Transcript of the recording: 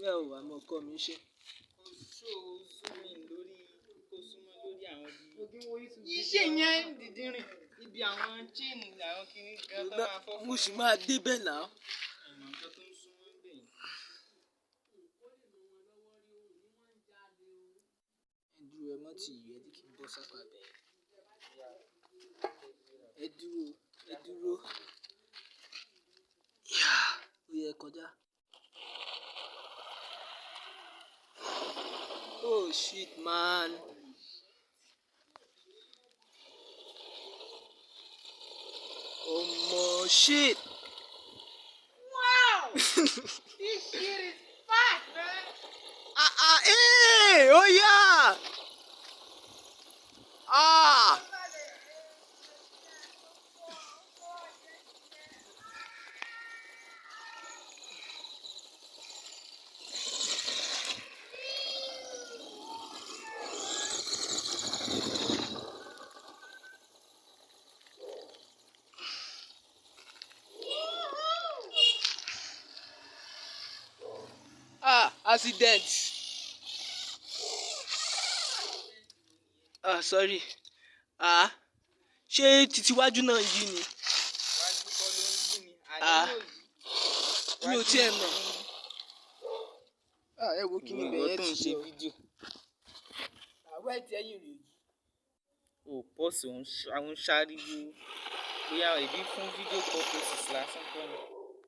Bẹ́ẹ̀ ò wá mọ ọkọ mi ṣe. Iṣẹ́ yẹn dìdìrín ibi àwọn chain àwọn kìíní gan tó máa fọ́ fún. Mo sì máa débẹ̀ náà. Nǹkan tó ń súnmọ́ ń bẹ̀. Ẹ dúró ẹ mọ́ tí ìyẹ́ tí kì í bọ́ sápá bẹ́ẹ̀. Ẹ dúró. Ó yẹ kọjá. Oh shit man. Oh shit. Wow! This shit is fast, man. Hey! Oh yeah! Accident. Sorry. Ṣé títí wájú náà yí ni? Wájú kọ́ ló ń yí ni. Mi ò tiẹ̀ mọ̀. Ẹ wo kí ni bẹ̀rẹ̀ tó ń ṣe fídíò. Àwọn ẹ̀ tí ẹ yìí rèé. O pọ́sì àwọn ṣáríwó bóyá ìbí fún fídíò purposes lásán kọ́ ni.